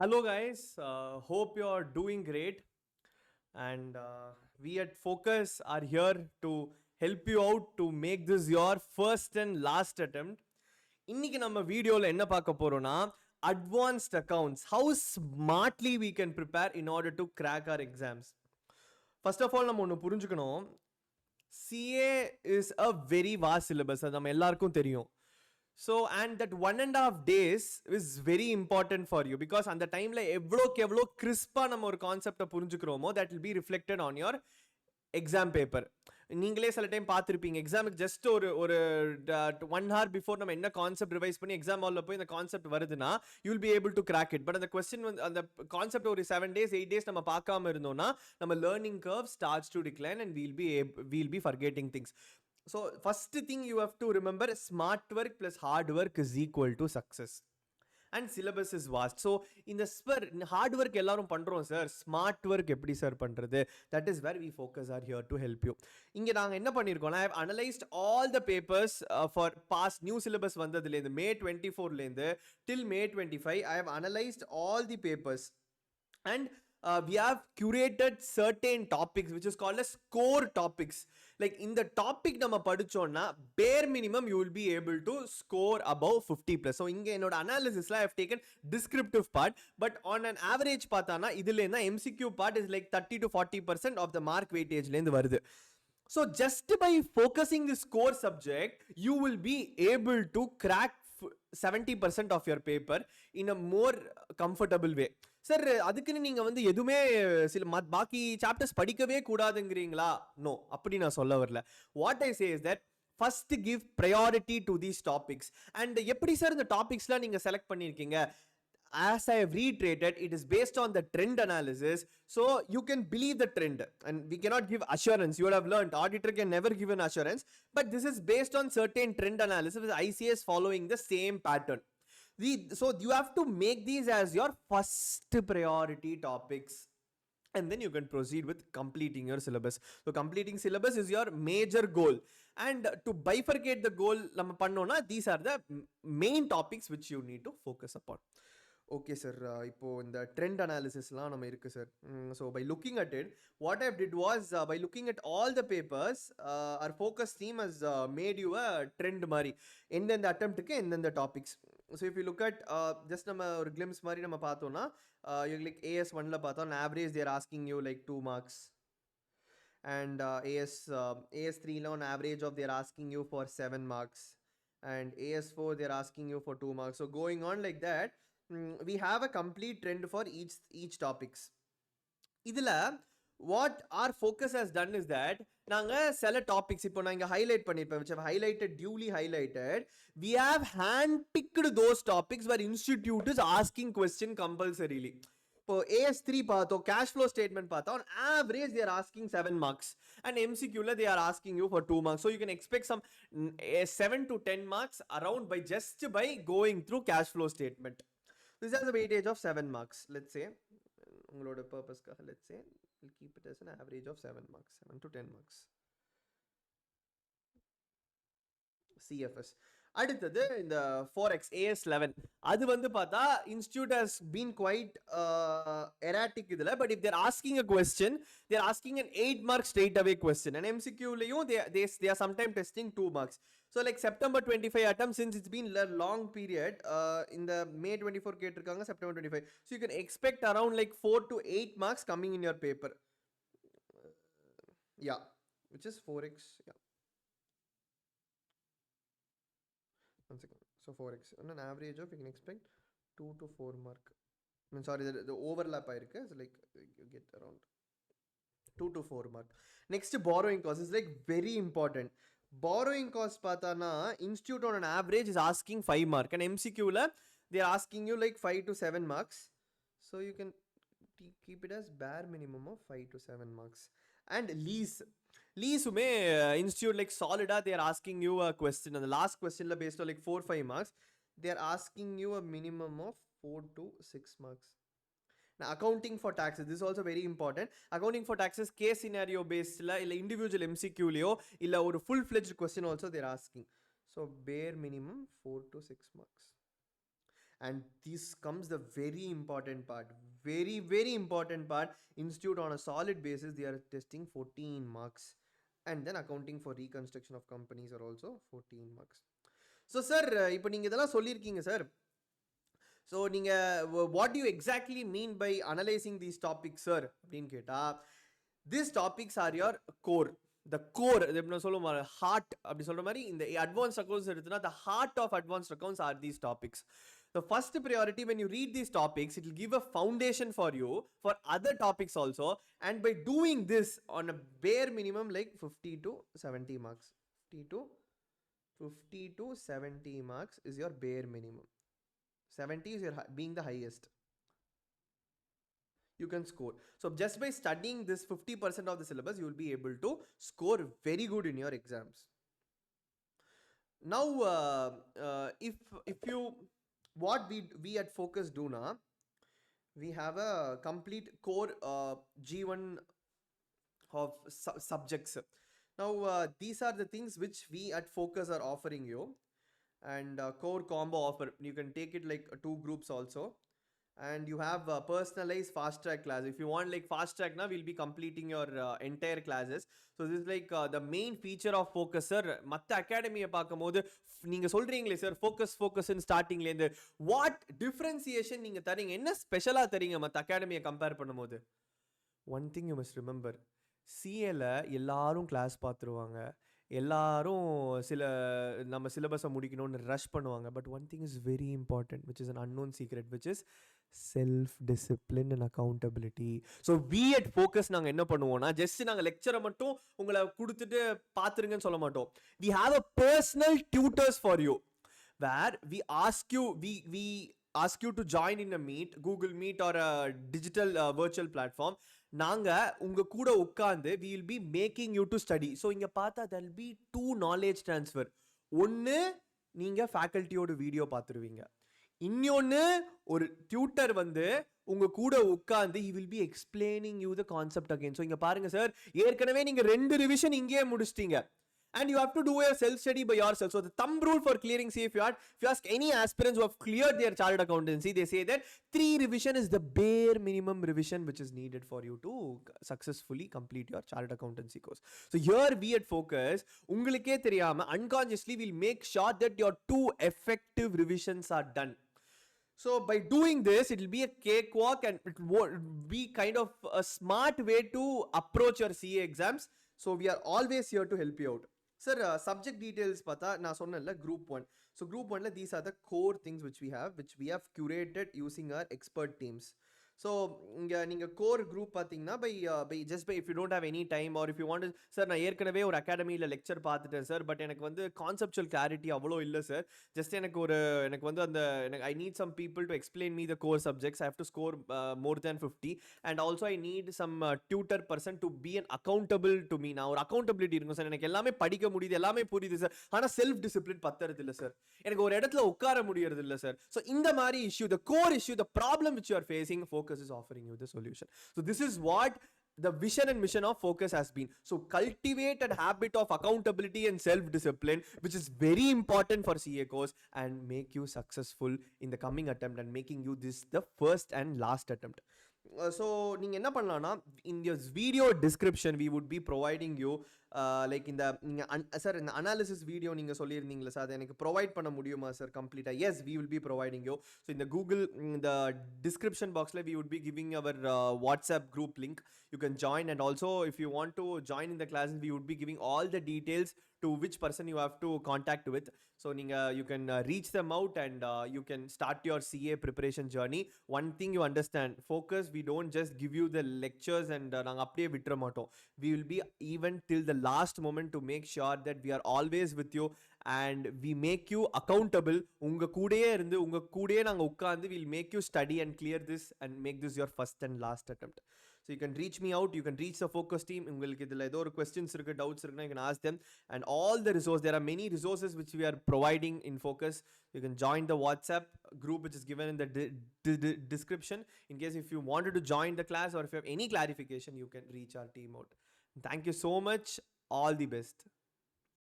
Hello, guys. Hope you're doing great. And we at Focus are here to help you out to make this your first and last attempt. இன்னைக்கு நம்ம வீடியோவில் என்ன பார்க்க போறோம்னா advanced accounts, how smartly we can prepare in order to crack our exams. First of all, நம்ம ஒன்று புரிஞ்சுக்கணும். CA is a very vast syllabus. அது நம்ம எல்லாருக்கும் தெரியும். So, and that 1.5 days is very important for you because அந்த டைம்ல எவ்வளோ கிறிஸ்பா நம்ம ஒரு கான்செப்டை புரிஞ்சுக்கிறோமோ that will be reflected on your exam paper. நீங்களே சில டைம் பார்த்துருப்பீங்க, எக்ஸாமுக்கு ஜஸ்ட் ஒரு ஒரு 1 hour பிஃபோர் நம்ம என்ன கான்செப்ட் ரிவைஸ் பண்ணி எக்ஸாம் ஹாலில் போய் இந்த கான்செப்ட் வருதுன்னா you will be able to crack it. But அந்த கொஸ்டின் வந்து அந்த கான்செப்ட் ஒரு 7 days 8 days நம்ம பார்க்காம இருந்தோம்னா நம்ம learning curve starts to decline and we'll be forgetting things. So first thing you have to remember, smart work plus hard work is equal to success. And syllabus is vast. So in the spur, hard work எல்லாரும் பண்றோம் sir, smart work எப்படி sir பண்றது? That is where we focus are here to help you. இங்க நாங்க என்ன பண்ணிருக்கோம்னா, I have analyzed all the papers for past new syllabus வந்ததுல இருந்து May 24 ல இருந்து till May 25. I have analyzed all the papers and we have curated certain topics which is called as core topics. Like in the topic நம்ம படிச்சோம்னா bare minimum you will be able to score above 50 plus. So இங்க என்னோட அனாலிசிஸ்ல I have taken descriptive part, but on an average பார்த்தானா இதுல இருந்தா MCQ part is like 30 to 40% of the mark weightage ல இருந்து வருது. So just by focusing this core subject you will be able to crack 70% of your paper in a more comfortable way. Sir அதுக்குன்னு நீங்கள் வந்து எதுவுமே சில பாக்கி chapters படிக்கவே கூடாதுங்கிறீங்களா? நோ, அப்படி நான் சொல்ல வரல. What I say is that first give priority to these topics. And எப்படி சார் இந்த டாபிக்ஸ்லாம் நீங்கள் செலக்ட் பண்ணியிருக்கீங்க? As I have reiterated, it is based on the trend analysis, so you can believe the trend and we cannot give assurance. You would have learned auditor can never give an assurance, but this is based on certain trend analysis with ICAI following the same pattern. So you have to make these as your first priority topics and then you can proceed with completing your syllabus. So completing syllabus is your major goal, and to bifurcate the goal நம்ம பண்ணோம்னா these are the main topics which you need to focus upon. Okay sir, இப்போ இந்த trend அனாலிசிஸ்லாம் நம்ம இருக்குது sir. So by looking at it what I did was by looking at all the papers or focus team has made you a trend மாதிரி எந்தெந்த அட்டெம்ப்ட்டுக்கு எந்தெந்த topics. So if you look at just நம்ம ஒரு glimpse மாதிரி நம்ம பார்த்தோம்னா like AS 1ல பார்த்தோம் average they're asking you like 2 marks, and AS 3 on average of they're asking you for 7 marks, and AS 4 they're asking you for 2 marks. So going on like that, we have a complete trend for each topics. இதுல what our focus has done is that நாங்க சில topics இப்போ நான் இங்க highlight பண்ணிருப்பேன், which have highlighted, duly highlighted. We have hand picked those topics where institute is asking question compulsorily. இப்போ AS3 பார்த்தோம், cash flow statement பார்த்தோம், on average they are asking 7 marks, and MCQல they are asking you for 2 marks. So you can expect some 7 to 10 marks around by just by going through cash flow statement. This has a weightage of 7 marks. Let's say உங்களோட பர்பஸ்க்காக let's say we'll keep it as an average of 7 marks, 7 to 10 marks. CFS அடுத்தது இந்த 4x AS11 அது வந்து பார்த்தா institute has been quite erratic இதுல. But if they're asking a question, they're asking an 8 mark straight away question, and MCQ லையும் they are sometimes testing 2 marks. So like September 25 attempt, since it's been a long period, in the May 24 கேட்டிருக்காங்க, September 25, so you can expect around like 4 to 8 marks coming in your paper. Yeah, which is 4x. Yeah, 1 second. So 4x on an average of you can expect 2 to 4 mark. I mean, sorry, the overlap ஆயிருக்கு. So like you get around 2 to 4 mark. Next, borrowing cost is like very important. Borrowing cost பார்த்தனா institute on an average is asking 5 mark, and MCQல they are asking you like 5 to 7 marks. So you can keep it as bare minimum of 5 to 7 marks. And lease institute like solid they are asking you a question, and the last question la based on like 4-5 marks they are asking you a minimum of 4 to 6 marks. Now accounting for taxes, this is also very important. Accounting for taxes case scenario based la illa individual MCQ liyo illa or full fledged question also they are asking. So bare minimum 4 to 6 marks. And this comes the very important part. Very, very important part. Institute on a solid basis, they are testing 14 marks. And then accounting for reconstruction of companies are also 14 marks. So, sir, இப்போ நீங்கள் இதெல்லாம் சொல்லியிருக்கீங்க sir. So நீங்கள் what you exactly mean by analysing these topics sir அப்படின்னு கேட்டால், these topics are your core. The core, எப்படின்னு சொல்லுவோம், heart அப்படி சொல்கிற மாதிரி. இந்த அட்வான்ஸ்ட் அக்கௌண்ட்ஸ் எடுத்துனா the heart of advanced accounts are these topics. The first priority when you read these topics, it will give a foundation for you for other topics also. And by doing this on a bare minimum like 50 to 70 marks, 50 to 70 marks is your bare minimum. 70 is your being the highest you can score. So just by studying this 50% of the syllabus, you will be able to score very good in your exams. Now if you what we at FOCAS do now, we have a complete core G1 of subjects. Now these are the things which we at FOCAS are offering you. And core combo offer, you can take it like 2 groups also. And you have personalized Fastrack class. If you want like Fastrack now, we'll be completing your entire classes. So this is like the main feature of FOCAS sir. மற்ற அகாடமியை பார்க்கும்போது நீங்கள் சொல்கிறீங்களே sir ஃபோக்கஸ்ன்னு ஸ்டார்டிங்லேருந்து, what differentiation நீங்கள் தரீங்க, என்ன ஸ்பெஷலாக தரீங்க மற்ற அகாடமியை கம்பேர் பண்ணும்போது? One thing you must remember, சிஏல எல்லாரும் கிளாஸ் பார்த்துருவாங்க, எல்லாரும் நம்ம சிலபஸை முடிக்கணும்னு ரஷ் பண்ணுவாங்க. But one thing is very important, which is an unknown secret, which is self discipline and accountability. So we at Focus நாங்கள் என்ன பண்ணுவோம்னா, ஜஸ்ட் நாங்கள் லெக்சரை மட்டும் உங்களை கொடுத்துட்டு பார்த்துருங்கன்னு சொல்ல மாட்டோம். We have a personal tutors for you, where we ask you to join in a meet, Google Meet or a digital virtual platform. நாங்கள் உங்கள் கூட உட்காந்து we will be making you to study. So இங்கே பார்த்தா there will be 2 knowledge transfer. ஒன்று நீங்கள் ஃபேக்கல்ட்டியோட video பார்த்துருவீங்க, இன்னொன்று ஒரு டியூட்டர் வந்து உங்கள் கூட உட்காந்து he will be explaining you the concept again. So இங்கே பாருங்கள் சார், ஏற்கனவே நீங்கள் 2 ரிவிஷன் இங்கேயே முடிச்சிட்டீங்க. And you have to do a self-study by yourself. So the thumb rule for clearing CA, if you ask any aspirants who have cleared their chartered accountancy, they say that 3 revision is the bare minimum revision which is needed for you to successfully complete your chartered accountancy course. So here we at FOCAS, ungalike theriyama unconsciously will make sure that your 2 effective revisions are done. So by doing this, it will be a cakewalk and it will be kind of a smart way to approach your CA exams. So we are always here to help you out. Sir, subject details பார்த்தா நான் சொன்னேன்ல group 1. So group 1ல these are the core things which we have curated using our expert teams. So இங்கே நீங்கள் core group பார்த்தீங்கன்னா by if you don't have any time or if you want, sir நான் ஏற்கனவே ஒரு அகாடமியில் lecture பார்த்துட்டேன் sir, but எனக்கு வந்து கான்செப்சுவல் கிளாரிட்டி அவ்வளோ இல்லை சார், ஜஸ்ட் எனக்கு வந்து அந்த I need some people to explain me the core subjects, I have to score more than 50 and also I need some tutor person to be an accountable to me. நான் ஒரு accountability இருக்கும் sir, எனக்கு எல்லாமே படிக்க முடியுது, எல்லாமே புரியுது sir, ஆனால் செல்ஃப் டிசிப்ளின் பத்துறது இல்லை சார், எனக்கு ஒரு இடத்துல உட்கார முடியறது இல்லை சார். ஸோ இந்த மாதிரி issue, the core issue, the problem which you are facing, FOCAS is offering you the solution. So this is what the vision and mission of FOCAS has been. So cultivate a habit of accountability and self-discipline, which is very important for CA course, and make you successful in the coming attempt and making you this the first and last attempt. So நீங்க என்ன பண்ணலாம்னா, in this video description we would be providing you like இந்த நீங்கள் sir இந்த analysis video நீங்கள் சொல்லியிருந்தீங்களா sir, அதை எனக்கு provide பண்ண முடியுமா சார் கம்ப்ளீட்டாக? Yes, we will be providing you. So இந்த கூகுள் இந்த டிஸ்கிரிப்ஷன் பாக்ஸில் we would be giving our WhatsApp group link, you can join. And also if you want to join in the classes, we would be giving all the details to which person you have to contact with. So you can reach them out and you can start your CA preparation journey. One thing you understand, FOCAS, we don't just give you the lectures and naanga appdiye vittra maatom. We will be even till the last moment to make sure that we are always with you and we make you accountable. unga koodeye irundhu unga koodeye naanga ukkaandu we'll make you study and clear this and make this your first and last attempt. So you can reach me out, you can reach the FOCAS team. உங்களுக்கு இதில் ஏதோ ஒரு questions இருக்கு, doubts இருக்குன்னா you can ask them. And all the resources, there are many resources which we are providing in FOCAS. You can join the WhatsApp group which is given in the description. In case if you wanted to join the class or if you have any clarification, you can reach our team out. Thank you so much. All the best.